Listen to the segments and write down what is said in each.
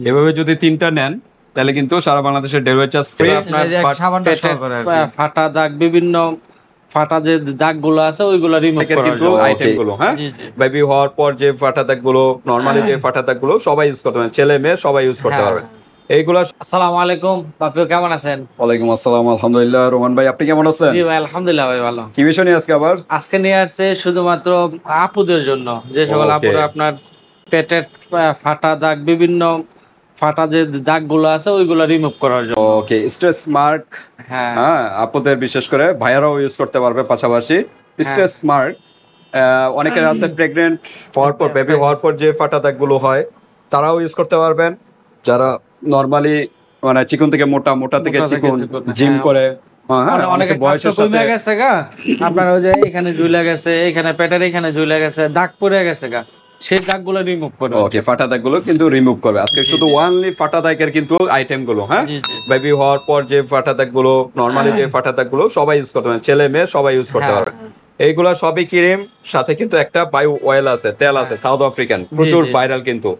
এভাবে যদি 3টা নেন তাহলে কিন্তু সারা বাংলাদেশের ডেলিভারি চার্জ ফ্রি। ফাটা দাগ, বিভিন্ন ফাটা যে দাগগুলো আছে ওইগুলো রিমুভ করার কিন্তু আইটেমগুলো, হ্যাঁ বেবি হওয়ার পর যে ফাটা দাগগুলো, নরমালি যে ফাটা দাগগুলো সবাই ইউজ করতে পারবেন, ছেলে মেয়ে সবাই ইউজ করতে পারবে এইগুলা। আসসালামু আলাইকুম বাপু, কেমন আছেন? ওয়ালাইকুম আসসালাম, আলহামদুলিল্লাহ। রোমান ভাই আপনি কেমন আছেন? জি ভাই আলহামদুলিল্লাহ ভাই ভালো। কি বিষয় নিয়ে আজকে নিয়ে আসছে শুধুমাত্র আপুদের জন্য, যে সকল আপুরা আপনার পেটের ফাটা দাগ, বিভিন্ন ফাটা যে দাগগুলো আছে ওইগুলো রিমুভ করার জন্য। ওকে, স্ট্রেস মার্ক, হ্যাঁ আপুদের বিশেষ করে ভাইয়ারাও ইউজ করতে পারবে পাশাপাশি স্ট্রেস মার্ক। অনেকের আছে প্রেগন্যান্ট হওয়ার পর, বেবি হওয়ার পর যে ফাটা দাগগুলো হয় তারাও ইউজ করতে পারবেন। যারা নরমালি মানে চিকন থেকে মোটা, মোটা থেকে চিকন জিম করে, অনেকে বয়সের সাথে গেছে গা আপনার ওই যে এখানে ঝুলে গেছে, এখানে পেটের এখানে ঝুলে গেছে, দাগ পড়ে গেছে গা, সেই দাগগুলো রিমুভ করবে। ওকে, ফাটা দাগগুলো কিন্তু রিমুভ করবে আজকে শুধু ওনলি ফাটা দাগের কিন্তু আইটেমগুলো, হ্যাঁ বেবি হওয়ার পর যে ফাটা দাগগুলো, নরমালি যে ফাটা দাগগুলো সবাই ইউজ করতে পারবে, ছেলে মেয়ে সবাই ইউজ করতে পারবে। এইগুলা সবই ক্রিম, সাথে কিন্তু একটা বায়ো অয়েল আছে, তেল আছে সাউথ আফ্রিকান, প্রচুর ভাইরাল। কিন্তু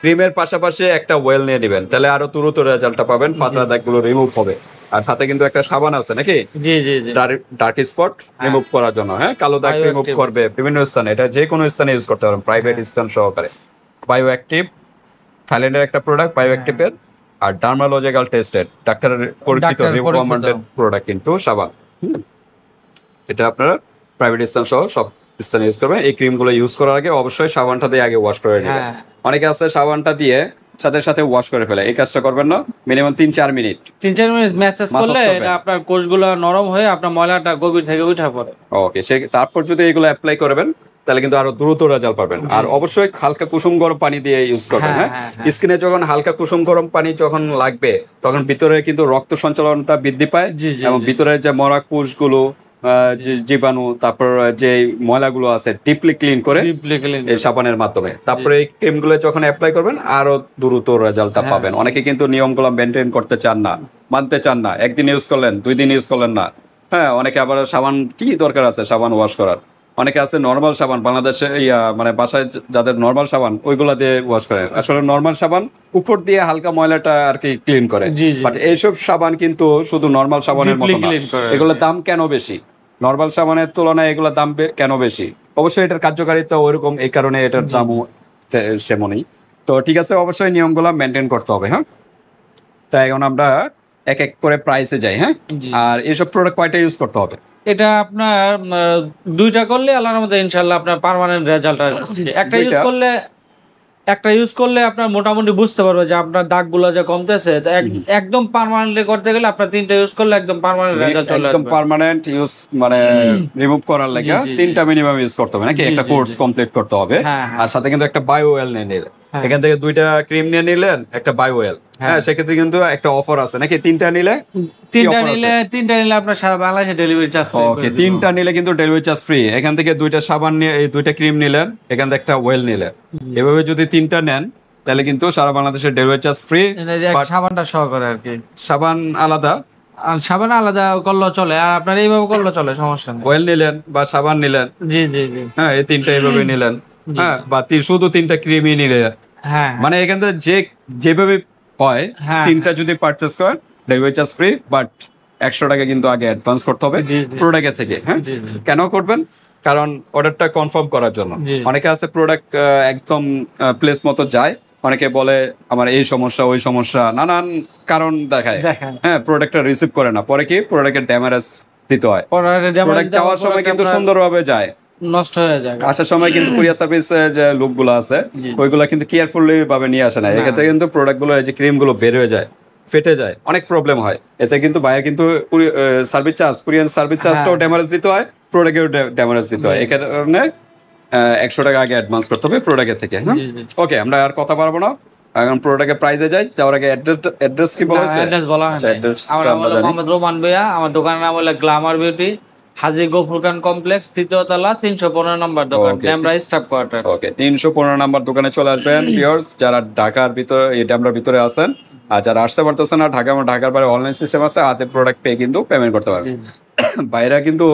ক্রিমের পাশাপাশি একটা অয়েল নিয়ে নেবেন, তাহলে আরো দ্রুত রেজাল্টটা পাবেন, ফাটা দাগগুলো রিমুভ হবে। আর সাথে কিন্তু একটা সাবান আছে নাকি, জি জি জি, ডার্ক স্পট রিমুভ করার জন্য, হ্যাঁ কালো দাগ রিমুভ করবে বিভিন্ন স্থানে। এটা যে কোনো স্থানে ইউজ করতে পারেন, প্রাইভেট স্থান সহকারে। বায়ো অ্যাক্টিভ, থাইল্যান্ডের একটা প্রোডাক্ট বায়ো অ্যাক্টিভের, আর ডার্মালজিক্যাল টেস্টেড, ডাক্তারের পরীক্ষিত রিকমেন্ডেড প্রোডাক্ট কিন্তু সাবান। এটা আপনারা প্রাইভেট স্থান সহ সব স্থানে ইউজ করবেন। এই ক্রিমগুলো ইউজ করার আগে অবশ্যই সাবানটা দিয়ে আগে ওয়াশ করে নেবেন। অনেকে আছে সাবানটা দিয়ে সাথে সাথে ওয়াশ করে ফেলে, এই কাজটা করবেন না। মিনিমাম 3-4 মিনিট ম্যাসেজ করলে এটা আপনার কোষগুলো নরম হয়ে আপনার ময়লাটা গভীর থেকে উঠে পড়ে। ওকে, তারপর যদি এগুলো অ্যাপ্লাই করবেন তাহলে কিন্তু আরো দ্রুত রেজাল্ট পাবেন। আর অবশ্যই হালকা কুসুম গরম পানি দিয়ে ইউজ করবেন। হ্যাঁ স্কিনে যখন হালকা কুসুম গরম পানি যখন লাগবে তখন ভিতরে কিন্তু রক্ত সঞ্চালনটা বৃদ্ধি পায়, এবং ভিতরে যে মরা কোষগুলো, জীবাণু, তারপর যে ময়লাগুলো আছে ডিপলি ক্লিন করে এই সাবানের মাধ্যমে। তারপরে এই ক্রিমগুলো যখন অ্যাপ্লাই করবেন আরো দ্রুত রেজাল্টটা পাবেন। অনেকে কিন্তু নিয়মগুলো মেনটেন করতে চান না, মানতে চান না, একদিন ইউজ করলেন, 2 দিন ইউজ করলেন না। হ্যাঁ অনেকে আবার সাবান কি দরকার আছে সাবান ওয়াশ করার, অনেকে আছে নর্মাল সাবান, বাংলাদেশে মানে বাসায় যাদের নর্মাল সাবান ওইগুলা দিয়ে ওয়াশ করে। আসলে নর্মাল সাবান উপর দিয়ে হালকা ময়লাটা আর কি ক্লিন করে, বাট এইসব সাবান কিন্তু শুধু নর্মাল সাবানের মতো না। এগুলোর দাম কেন বেশি? নর্মাল সাবানের তুলনায় এগুলোর দাম কেন বেশি? অবশ্যই এটার কার্যকারিতা ওইরকম, এই কারণে এটার দামও সেমনই। তো ঠিক আছে, অবশ্যই নিয়মগুলো মেনটেন করতে হবে। হ্যাঁ, তাই এখন আমরা এক এক করে প্রাইসে যাই। হ্যাঁ, আর এইসব প্রোডাক্ট কয়টা ইউজ করতে হবে? এটা আপনার 2টা করলে আল্লাহর মধ্যে ইনশাআল্লাহ আপনার পার্মানেন্ট রেজাল্ট আসবে। একটা ইউজ করলে আপনার মোটামুটি বুঝতে পারবে যে আপনার দাগগুলো যে কমতেছে। একদম পার্মানেন্টলি করতে গেলে আপনার 3টা ইউজ করলে একদম পার্মানেন্ট রেজাল্ট চলে আসবে। একদম পার্মানেন্ট ইউজ মানে রিমুভ করার লাগে 3টা মিনিমাম ইউজ করতে হবে নাকি, একটা কোর্স কমপ্লিট করতে হবে। আর সাথে কিন্তু একটা বায়ো অয়েল নিয়ে নিলেন, এখান থেকে 2টা ক্রিম নিয়ে নিলেন, একটা বায়ো অয়েল। হ্যাঁ, সেক্ষেত্রে কিন্তু একটা অফার আছে নাকি, 3টা নিলে আপনার সারা বাংলাদেশে ডেলিভারি চার্জ ফ্রি। ওকে, 3টা নিলে কিন্তু ডেলিভারি চার্জ ফ্রি। এখান থেকে 2টা সাবান নিয়ে, এই 2টা ক্রিম নিলেন, এখান থেকে একটা অয়েল নিলেন। এভাবে যদি 3টা নেন তাহলে কিন্তু সারা বাংলাদেশের ডেলিভারি চার্জ ফ্রি। সাবানটা সহকারে আর কি, সাবান আলাদা করলেও চলে, আর আপনার এইভাবে করলেও চলে, সমস্যা নেই। অয়েল নিলেন বা সাবান নিলেন, জি জি জি, হ্যাঁ এই 3টা এইভাবে নিলেন। হ্যাঁ, বা শুধু 3টা ক্রিমই নিলেন। হ্যাঁ, মানে এখান থেকে যেভাবে হয় 3টা যদি পারচেস করেন ডেলিভারি চার্জ ফ্রি, বাট 100 টাকা কিন্তু আগে অ্যাডভান্স করতে হবে প্রোডাক্টের থেকে। হ্যাঁ, কেন করবেন? কারণ অর্ডারটা কনফার্ম করার জন্য। অনেকে আছে প্রোডাক্ট একদম প্লেস মতো যায়, অনেকে বলে আমার এই সমস্যা ওই সমস্যা, নানান কারণ দেখায়। হ্যাঁ, প্রোডাক্টটা রিসিভ করে না, পরে কি প্রোডাক্টের ড্যামেজ দিতে হয়। প্রোডাক্ট যাওয়ার সময় কিন্তু সুন্দরভাবে যায়, নষ্ট হয়ে যায়, আসার সময় কিন্তু কুরিয়ার সার্ভিস যে লোকগুলো আছে ওইগুলো কিন্তু কেয়ারফুলি ভাবে নিয়ে আসে না। এক্ষেত্রে কিন্তু প্রোডাক্ট গুলো, এই যে ক্রিম গুলো বের হয়ে যায়, ফেটে যায়, অনেক প্রবলেম হয়। এতে কিন্তু বাইরে কিন্তু সার্ভিস চার্জ, কুরিয়ার সার্ভিস চার্জটাও ড্যামেজ দিতে হয়, প্রোডাক্টেও ড্যামেজ দিতে হয়। এই কারণে 100 টাকা আগে অ্যাডভান্স করতে হবে প্রোডাক্টের থেকে। হ্যাঁ, ওকে, আমরা আর কথা পারবো না, এখন প্রোডাক্টের প্রাইসে যাই। যাওয়ার আগে অ্যাড্রেস কি বলা হয়েছে? অ্যাড্রেস বলা হয়নি। মোহাম্মদ রোমান ভাইয়া, আমার দোকানের নাম হলো গ্ল্যামার বিউটি, হাজী গফুর খান কমপ্লেক্স, 3য় তলা, 315 নম্বর দোকান, ডেমরা স্টাফ কোয়ার্টার। ওকে, 315 নম্বর দোকানে চলে আসবেন ভিউয়ার্স, যারা ঢাকার ভিতরে, এই ডেমরার ভিতরে আছেন। আর যারা আসতে পারতেছেন না, ঢাকার বাইরে অনলাইন সিস্টেম আছে, হাতে প্রোডাক্ট পেয়ে কিন্তু পেমেন্ট করতে পারবেন। বাইরে কিন্তু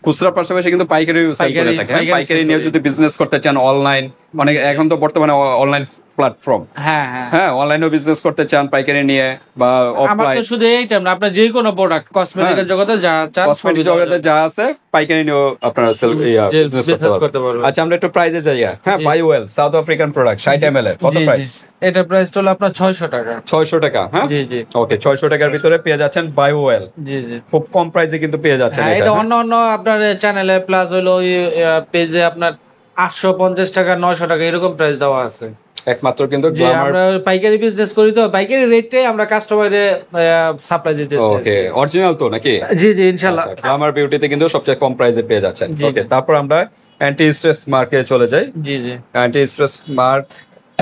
খুচরা পাশাপাশি কিন্তু পাইকারি সেল করে থাকে। পাইকারি নিয়ে যদি বিজনেস করতে চান, অনলাইন অনেক এখন তো বর্তমানে অনলাইন প্ল্যাটফর্ম, হ্যাঁ হ্যাঁ হ্যাঁ অনলাইনেও বিজনেস করতে চান পাইকারি নিয়ে বা আমার অফলাইন, তো শুধু এইটা না, আপনার যে কোনো প্রোডাক্ট কসমেটিকের জগতে যা চান কসমেটিক সবই জগতে যা আছে পাইকারি নিয়েও আপনারা বিজনেস করতে বিজনেস করতে পারবেন। পারবেন। আচ্ছা আমরা একটু প্রাইসে যাই। হ্যাঁ জি। বায়োওয়েল সাউথ আফ্রিকান প্রোডাক্ট 60 ml এর কত জি, জি। প্রাইস? এটা প্রাইস হলো আপনার 600 টাকা। 600 টাকা। হ্যাঁ জি জি ওকে 600 টাকার ভিতরে পেয়ে যাচ্ছেন বায়োওয়েল, জি জি খুব কম প্রাইসে কিন্তু পেয়ে যাচ্ছেন হ্যাঁ, এটা। এটা অন্য অন্য আপনার চ্যানেলে প্লাস হলো পেজে আপনার 850 টাকা 900 টাকা এরকম প্রাইস দেওয়া আছে। একমাত্র কিন্তু যে গ্ল্যামার। আমরা পাইকারি বিজনেস করি তো পাইকারি রেটটাই আমরা কাস্টমারে সাপ্লাই দিতেছি। ওকে অরিজিনাল তো নাকি? জি জি ইনশাআল্লাহ। গ্ল্যামার বিউটিতে কিন্তু সবচেয়ে কম প্রাইসে পেয়ে যাচ্ছেন। জি। ওকে তারপর আমরা অ্যান্টি স্ট্রেস মার্কে চলে যাই। জি জি অ্যান্টি স্ট্রেস মার্ক,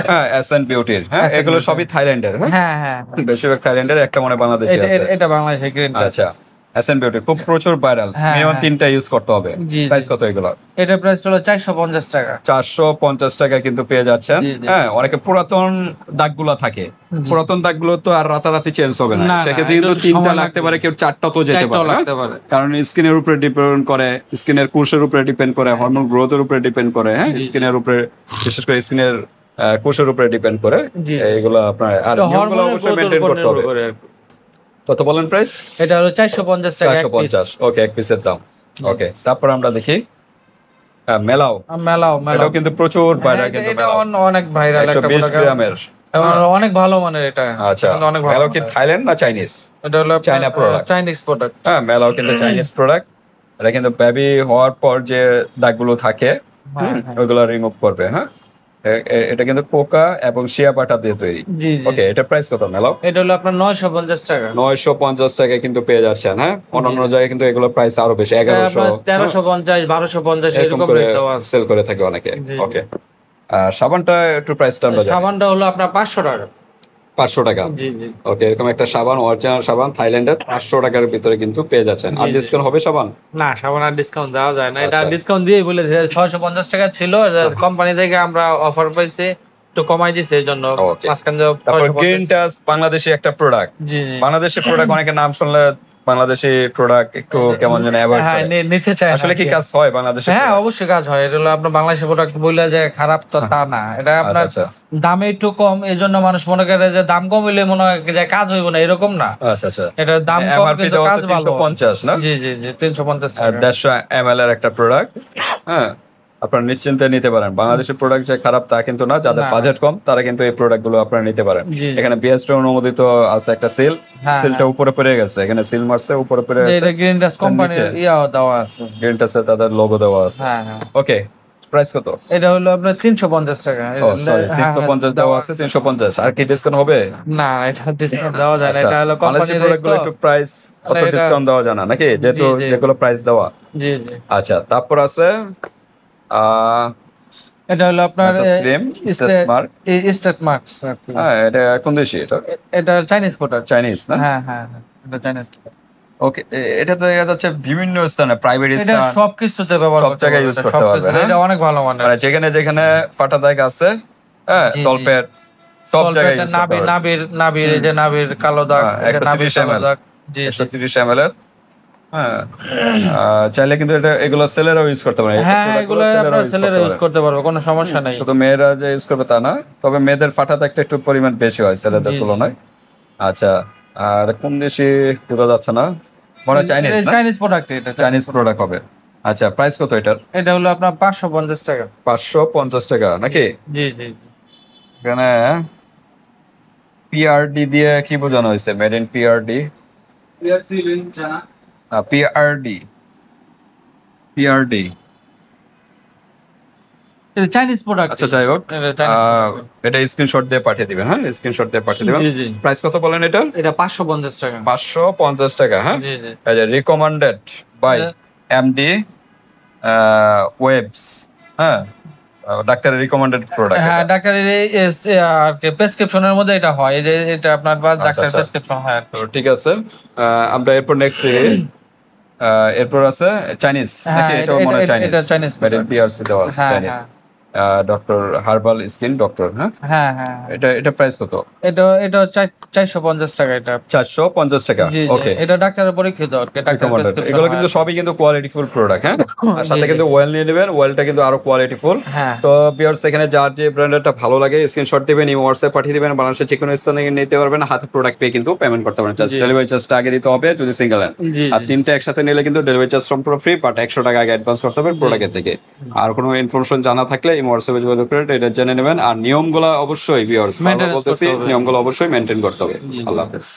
হ্যাঁ এসএন বিউটির, হ্যাঁ SN এগুলো Beauty। সবই থাইল্যান্ডের। হ্যাঁ হ্যাঁ হ্যাঁ বেশিরভাগ থাইল্যান্ডের, একটা মনে বাংলাদেশে এটা আছে। এটা বাংলাদেশের গ্রিন আচ্ছা এসএন বিউটি খুব প্রচুর ভাইরাল, হ্যাঁ, মিনিমাম হ্যাঁ। 3টা ইউজ করতে হবে। জি, জি। প্রাইস কত এগুলো? এটা প্রাইস হলো 450 টাকা। 450 টাকা কিন্তু পেয়ে যাচ্ছেন। জি, জি। হ্যাঁ অনেকে পুরাতন দাগগুলো থাকে, জি। পুরাতন দাগগুলো তো আর রাতারাতি চেঞ্জ হবে না, না, না, সেক্ষেত্রে এটা কিন্তু একটু 3টা সময় লাগতে লাগবে। পারে, কেউ 4টা তো যেতে 4টাও পারে। লাগতে পারে। কারণ স্কিনের উপরে ডিপেন্ড করে, স্কিনের কোষের উপরে ডিপেন্ড করে, হরমোন গ্রোথের উপরে ডিপেন্ড করে। হ্যাঁ জি, জি। স্কিনের উপরে, বিশেষ করে স্কিনের কোষের উপরে ডিপেন্ড করে। জি, জি। এইগুলো আপনার আর এটা নিয়মগুলো হরমোনের অবশ্যই growth-এর মেইনটেইন উপর করতে হবে। নির্ভর করে আর কি। কত বলেন প্রাইস? এটা হলো 450 টাকা এক পিস। 450। ওকে এক পিসের দাম। ওকে তারপর আমরা দেখি মেলাও, মেলাও এটাও কিন্তু প্রচুর ভাইরাল, এটা কিন্তু এটা মেলাও অনেক ভাইরাল একটা 120 প্রোডাক্ট। গ্রামের। অনেক ভালো মানের এটা। আচ্ছা এটা অনেক ভালো মেলাও কি মানের। থাইল্যান্ড না চাইনিজ? এটা হলো চায়না product। Chinese product. হ্যাঁ মেলাও কিন্তু চাইনিজ প্রোডাক্ট। এটা কিন্তু বেবি হওয়ার পর যে দাগগুলো থাকে হ্যাঁ, ওগুলো রিমুভ করবে। হ্যাঁ এটা কিন্তু কোকা এবং শিয়া বাটা দিয়ে তৈরি। জি জি ওকে এটা প্রাইস কত মেলাও? এটা হলো আপনার 950 টাকা। 950 টাকায় কিন্তু পেয়ে যাচ্ছেন। হ্যাঁ অন্যান্য জায়গায় কিন্তু এগুলো প্রাইস আরো বেশি, এটা 1100 আপনার 1350 1250 এরকম এরকম করে রেট দেওয়া আছে। সেল করে থাকে অনেকে। জি, জি। ওকে আর সাবানটা একটু প্রাইসটা আমরা জানি। সাবানটা হলো আপনার 500 টাকা। 500 টাকা। জি জি ওকে এরকম একটা সাবান, অরিজিনাল সাবান থাইল্যান্ডের 500 টাকার ভিতরে কিন্তু পেয়ে যাচ্ছেন। আর জি, জি। ডিসকাউন্ট হবে সাবান? না সাবান আর ডিসকাউন্ট দেওয়া যায় না, এটা আচ্ছা। ডিসকাউন্ট দিয়ে বলে 650 টাকা ছিল, কোম্পানি থেকে আমরা অফার পাইছি একটু কমাই দিয়েছে এই জন্য Okay. মাঝখান তারপর 650 গ্রিন টাচ বাংলাদেশি একটা প্রোডাক্ট। জি জি বাংলাদেশি প্রোডাক্ট অনেকের নাম শুনলে বাংলাদেশি প্রোডাক্ট একটু কেমন যেন অ্যাভয়েড হ্যাঁ করে। নিতে চাই না আসলে কি আর কি। কাজ হয় বাংলাদেশে? হ্যাঁ অবশ্যই কাজ হয়, এটা হলো আপনার বাংলাদেশের প্রোডাক্ট বললে যে খারাপ তো তা না, এটা আপনার আচ্ছা দামে একটু কম এই জন্য মানুষ মনে করে যে দাম কম হইলে মনে হয় যে কাজ হইব না, এরকম না। আচ্ছা আচ্ছা। এটার দাম কম এমআরপি কিন্তু দেওয়া কাজ আছে ভালো। 350 না? জি জি জি 350 আর টাকা। 150 ml এর একটা প্রোডাক্ট। হ্যাঁ আপনারা নিশ্চিন্তে নিতে পারেন। বাংলাদেশের প্রোডাক্ট যে খারাপ তা কিন্তু না, যাদের না। বাজেট কম তারা কিন্তু এই প্রোডাক্ট গুলো আপনারা নিতে পারেন। জি, জি। এখানে বিএসটি অনুমোদিত আছে একটা সিল, হ্যাঁ, সিলটা উপরে পড়ে গেছে, এখানে সিল মারছে উপরে পড়ে যে গেছে, এটা গ্রিন ডাস্ট কোম্পানির নিচে। ইয়াও দেওয়া আছে। গ্রিন টাচে তাদের লোগো দেওয়া আছে। হ্যাঁ হ্যাঁ ওকে প্রাইস কত? এটা হলো আপনার 350 টাকা। ও সরি হ্যাঁ, 350 দেওয়া আছে, 350। আর কি ডিসকাউন্ট হবে? না এটা ডিসকাউন্ট দেওয়া যায় না, আচ্ছা, এটা হলো বাংলাদেশি কোম্পানির প্রোডাক্ট গুলো একটু প্রাইস কত এটা- ডিসকাউন্ট দেওয়া যায় না নাকি, যেহেতু জি। যেগুলো প্রাইস দেওয়া। জি জি আচ্ছা তারপর আছে এটা হলো আপনার ক্রিম স্টেটমার্ক। State marks. হ্যাঁ এটা কোন দেশি? এটা এটা চাইনিজ প্রোডাক্ট। চাইনিজ না? হ্যাঁ হ্যাঁ হ্যাঁ, এটা চাইনিজ। ওকে এটা তো দেখা যাচ্ছে বিভিন্ন স্থানে, প্রাইভেট এটা স্থান সবকিছুতে ব্যবহার সব করতে জায়গায় পারবে, use এটা করতে পারবে, সবকিছুতে। হ্যাঁ? এটা অনেক ভালো মানের। মানে যেখানে যেখানে ফাটা দাগ আছে, হ্যাঁ জি, জি। তলপেট সব জায়গায় তলপেটে use করতে পারবে। নাবির এই যে নাবির কালো দাগ, হ্যাঁ, এটা নাবির 130 কালো ml দাগ। জি জি 130 ml এর। হ্যাঁ চাইলে কিন্তু এটা এগুলো সেলেরাও ইউজ করতে পারে। হ্যাঁ এগুলো আপনার ছেলেরা ইউজ করতে পারবে, কোনো সমস্যা নেই। শুধু মেয়েরা যে ইউজ করবে তা না, তবে মেয়েদের ফাটা দাগটা একটু পরিমাণ বেশি হয় ছেলেদের জি, জি। তুলনায়। আচ্ছা আর কোন দেশি বোঝা যাচ্ছে না, মনে হয় চাইনিজ না? চাইনিজ প্রোডাক্ট, এটা চাইনিজ প্রোডাক্ট হবে। আচ্ছা প্রাইস কত এটার? এটা হলো আপনার 550 টাকা। 550 টাকা নাকি? জি জি এখানে পিআরডি দিয়ে কি বোঝানো হয়েছে? Made in PRD, PRD PRD. এটা চাইনিজ প্রোডাক্ট। আচ্ছা যাই হোক এটা চাইনিজ এটা স্ক্রিনশট দিয়ে পাঠিয়ে দিবেন। হ্যাঁ স্ক্রিনশট দিয়ে পাঠিয়ে দিবেন। জি জি প্রাইস কত বলেন এটা? এটা 550 টাকা। 550 টাকা। হ্যাঁ জি জি এই যে রিকমেন্ডেড বাই এমডি ওয়েবস। হ্যাঁ ডাক্তারের রিকমেন্ডেড প্রোডাক্ট। হ্যাঁ ডাক্তারের আর কি প্রেসক্রিপশনের মধ্যে এটা হয়, এই যে এটা আপনার বা ডাক্তার আচ্ছা। প্রেসক্রিপশন হয় আর কি। তো ঠিক আছে আমরা এরপর নেক্সট এরপর আছে চাইনিজ হ্যাঁ, নাকি? এটাও মনে হয় এটা Chinese, Chinese made in product। PRC দেওয়া আছে হ্যাঁ চাইনিজ। হ্যাঁ ডক্টর হার্বাল স্কিন ডক্টর, হ্যাঁ হ্যাঁ হ্যাঁ এটা প্রাইস কত? এটা 450 টাকা। এটা 450 টাকা। জি জি, ওকে, এটা ডাক্তারের পরীক্ষিত আর কি, ডাক্তার প্রেসক্রিপশন। এগুলো কিন্তু সবই কিন্তু কোয়ালিটিফুল প্রোডাক্ট, হ্যাঁ। আর সাথে কিন্তু ওয়েল নিয়ে নেবেন, ওয়েলটা কিন্তু আরো কোয়ালিটিফুল। হ্যাঁ তো ভিউয়ার্স, এখানে যার যে ব্র্যান্ডেরটা ভালো লাগে স্ক্রিনশট দিবেন, এই হোয়াটসঅ্যাপ পাঠিয়ে দিবেন, বাংলাদেশের যে কোনো স্থানে নিতে পারবেন, হাতে প্রোডাক্ট পেয়ে কিন্তু পেমেন্ট করতে পারেন। জাস্ট জি। ডেলিভারি চার্জটা আগে দিতে হবে যদি সিঙ্গেল নেন, জি আর জি। তিনটে একসাথে নিলে কিন্তু ডেলিভারি চার্জ সম্পূর্ণ ফ্রি, বাট 100 টাকা আগে অ্যাডভান্স করতে হবে প্রোডাক্টের থেকে। আর কোনো ইনফরমেশন জানা থাকলে এই হোয়াটসঅ্যাপে যোগাযোগ করে এটা জেনে নেবেন। আর নিয়মগুলো অবশ্যই ভিউয়ার্স Maintenance বলতেছি, করতে হবে। নিয়মগুলো অবশ্যই মেনটেন করতে হবে। আল্লাহ হাফেজ।